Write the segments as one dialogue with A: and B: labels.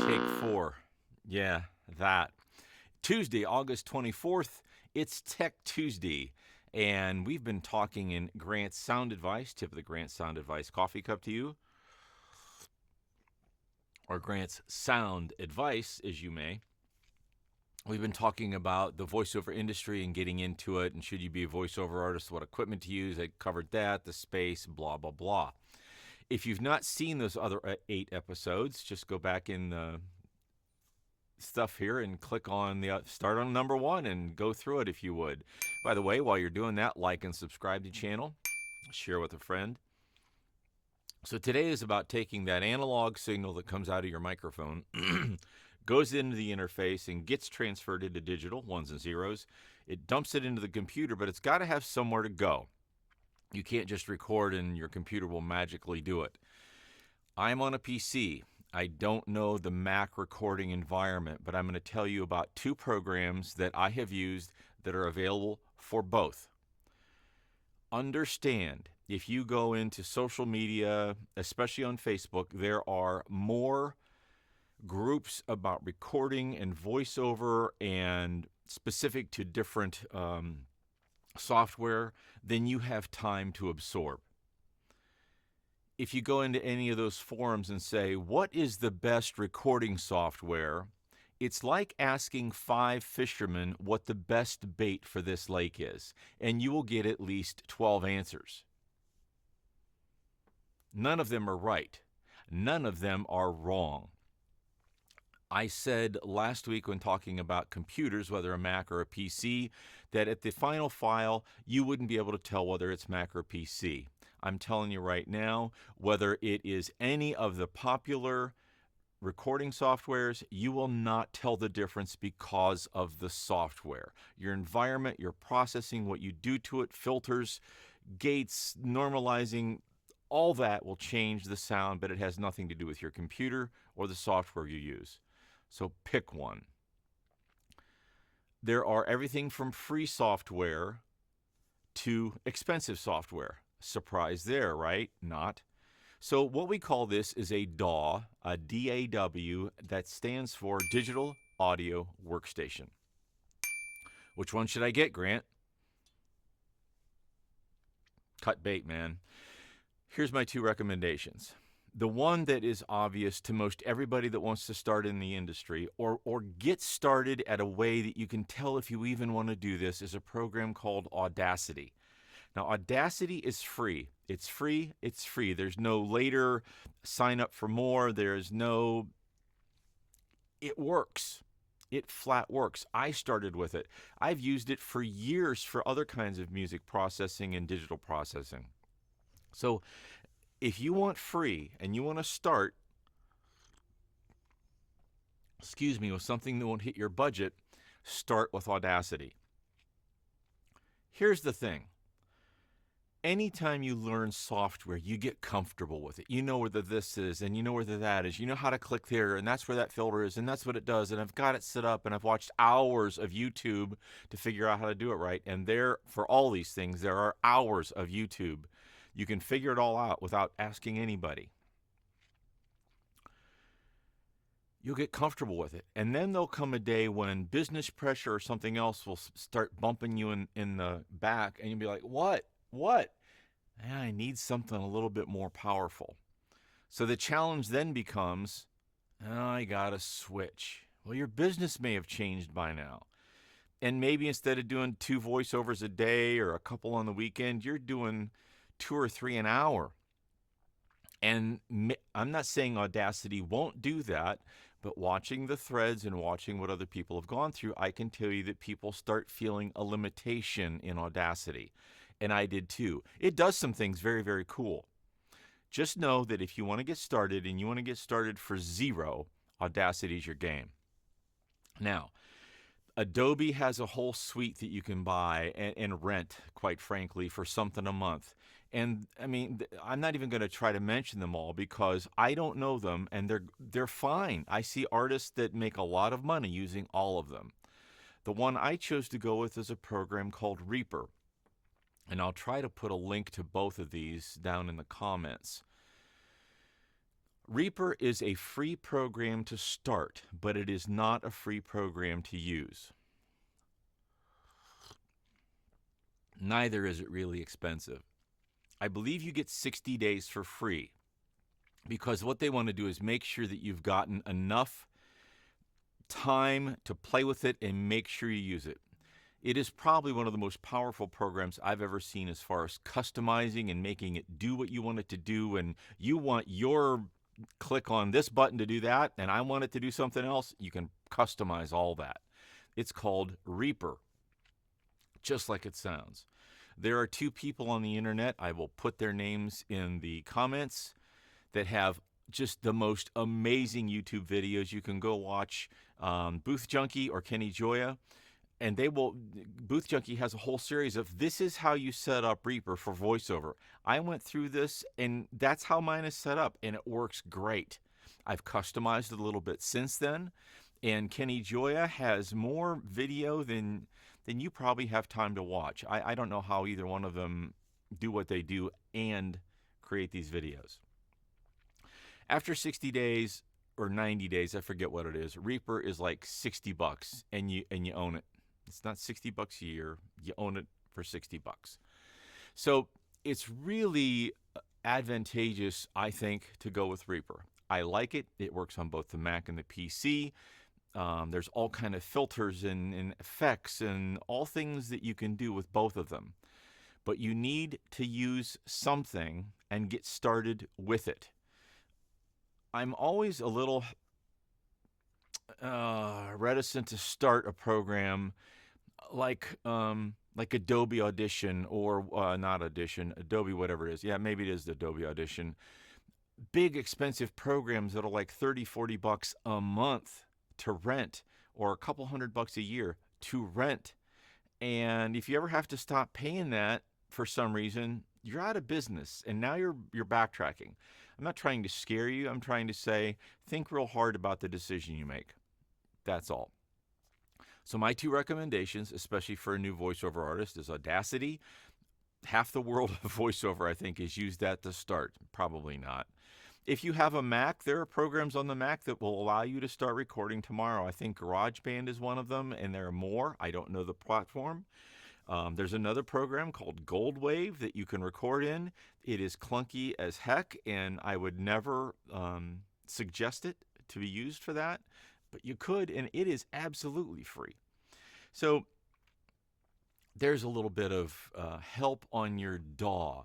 A: Take four. Yeah, that. Tuesday, August 24th, it's Tech Tuesday. And we've been talking in Grant's Sound Advice, tip of the Grant Sound Advice coffee cup to you, or Grant's Sound Advice, as you may. We've been talking about the voiceover industry and getting into it, and should you be a voiceover artist, what equipment to use. I covered that, the space, blah, blah, blah. If you've not seen those other 8 episodes, just go back in the stuff here and click on the start on number 1 and go through it if you would. By the way, while you're doing that, like and subscribe to the channel, share with a friend. So today is about taking that analog signal that comes out of your microphone, goes into the interface and gets transferred into digital, ones and zeros. It dumps it into the computer, but it's got to have somewhere to go. You can't just record and your computer will magically do it. I'm on a PC. I don't know the Mac recording environment, but I'm going to tell you about 2 programs that I have used that are available for both. Understand, if you go into social media, especially on Facebook, there are more groups about recording and voiceover and specific to different software than you have time to absorb. If you go into any of those forums and say, what is the best recording software? It's like asking 5 fishermen what the best bait for this lake is, and you will get at least 12 answers. None of them are right. None of them are wrong. I said last week when talking about computers, whether a Mac or a PC, that at the final file, you wouldn't be able to tell whether it's Mac or PC. I'm telling you right now, whether it is any of the popular recording softwares, you will not tell the difference because of the software. Your environment, your processing, what you do to it, filters, gates, normalizing, all that will change the sound, but it has nothing to do with your computer or the software you use. So pick one. There are everything from free software to expensive software. Surprise there, right? Not. So what we call this is a DAW, a DAW, that stands for Digital Audio Workstation. Which one should I get, Grant? Cut bait, man. Here's my 2 recommendations. The one that is obvious to most everybody that wants to start in the industry or get started at a way that you can tell if you even want to do this is a program called Audacity. Now, Audacity is free. It's free. It's free. There's no later sign up for more. There's no... It works. It flat works. I started with it. I've used it for years for other kinds of music processing and digital processing. So if you want free and you want to start, with something that won't hit your budget, start with Audacity. Here's the thing. Anytime you learn software, you get comfortable with it. You know whether this is, and you know whether that is. You know how to click there, and that's where that filter is, and that's what it does. And I've got it set up, and I've watched hours of YouTube to figure out how to do it right. And there, for all these things, there are hours of YouTube. You can figure it all out without asking anybody. You'll get comfortable with it. And then there'll come a day when business pressure or something else will start bumping you in the back, and you'll be like, what? I need something a little bit more powerful. So the challenge then becomes, I gotta switch. Well, your business may have changed by now. And maybe instead of doing 2 voiceovers a day or a couple on the weekend, you're doing 2 or 3 an hour. And I'm not saying Audacity won't do that, but watching the threads and watching what other people have gone through, I can tell you that people start feeling a limitation in Audacity. And I did too. It does some things very, very cool. Just know that if you want to get started and you want to get started for 0, Audacity is your game. Now, Adobe has a whole suite that you can buy and rent, quite frankly, for something a month. And I mean, I'm not even going to try to mention them all because I don't know them and they're fine. I see artists that make a lot of money using all of them. The one I chose to go with is a program called Reaper. And I'll try to put a link to both of these down in the comments. Reaper is a free program to start, but it is not a free program to use. Neither is it really expensive. I believe you get 60 days for free because what they want to do is make sure that you've gotten enough time to play with it and make sure you use it. It is probably one of the most powerful programs I've ever seen as far as customizing and making it do what you want it to do, and you want your click on this button to do that, and I want it to do something else. You can customize all that. It's called Reaper, just like it sounds. There are two people on the internet, I will put their names in the comments, that have just the most amazing YouTube videos. You can go watch Booth Junkie or Kenny Joya, and Booth Junkie has a whole series of this is how you set up Reaper for VoiceOver. I went through this, and that's how mine is set up, and it works great. I've customized it a little bit since then, and Kenny Joya has more video than you probably have time to watch. I don't know how either one of them do what they do and create these videos. After 60 days or 90 days, I forget what it is, Reaper is like $60 and you own it. It's not $60 a year. You own it for $60. So it's really advantageous, I think, to go with Reaper. I like it. It works on both the Mac and the PC. There's all kind of filters and effects and all things that you can do with both of them. But you need to use something and get started with it. I'm always a little reticent to start a program like Adobe Audition or not Audition, Adobe whatever it is. Yeah, maybe it is the Adobe Audition. Big expensive programs that are like $30-$40 a month to rent, or a couple $100 a year to rent. And if you ever have to stop paying that for some reason, you're out of business, and now you're backtracking. I'm not trying to scare you. I'm trying to say, think real hard about the decision you make. That's all. So my two recommendations, especially for a new voiceover artist, is Audacity. Half the world of voiceover, I think, has used that to start. Probably not. If you have a Mac, there are programs on the Mac that will allow you to start recording tomorrow. I think GarageBand is one of them, and there are more. I don't know the platform. There's another program called Goldwave that you can record in. It is clunky as heck, and I would never suggest it to be used for that, but you could, and it is absolutely free. So there's a little bit of help on your DAW.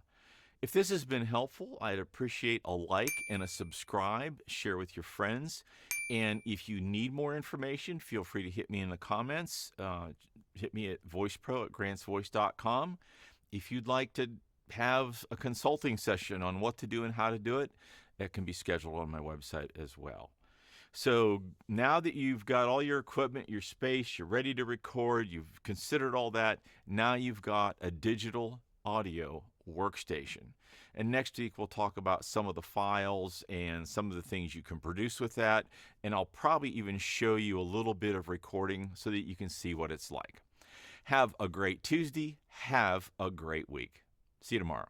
A: If this has been helpful, I'd appreciate a like and a subscribe, share with your friends. And if you need more information, feel free to hit me in the comments. Hit me at voicepro@grantsvoice.com. If you'd like to have a consulting session on what to do and how to do it, it can be scheduled on my website as well. So now that you've got all your equipment, your space, you're ready to record, you've considered all that, now you've got a digital audio workstation. And next week we'll talk about some of the files and some of the things you can produce with that, and I'll probably even show you a little bit of recording so that you can see what it's like. Have a great Tuesday. Have a great week. See you tomorrow.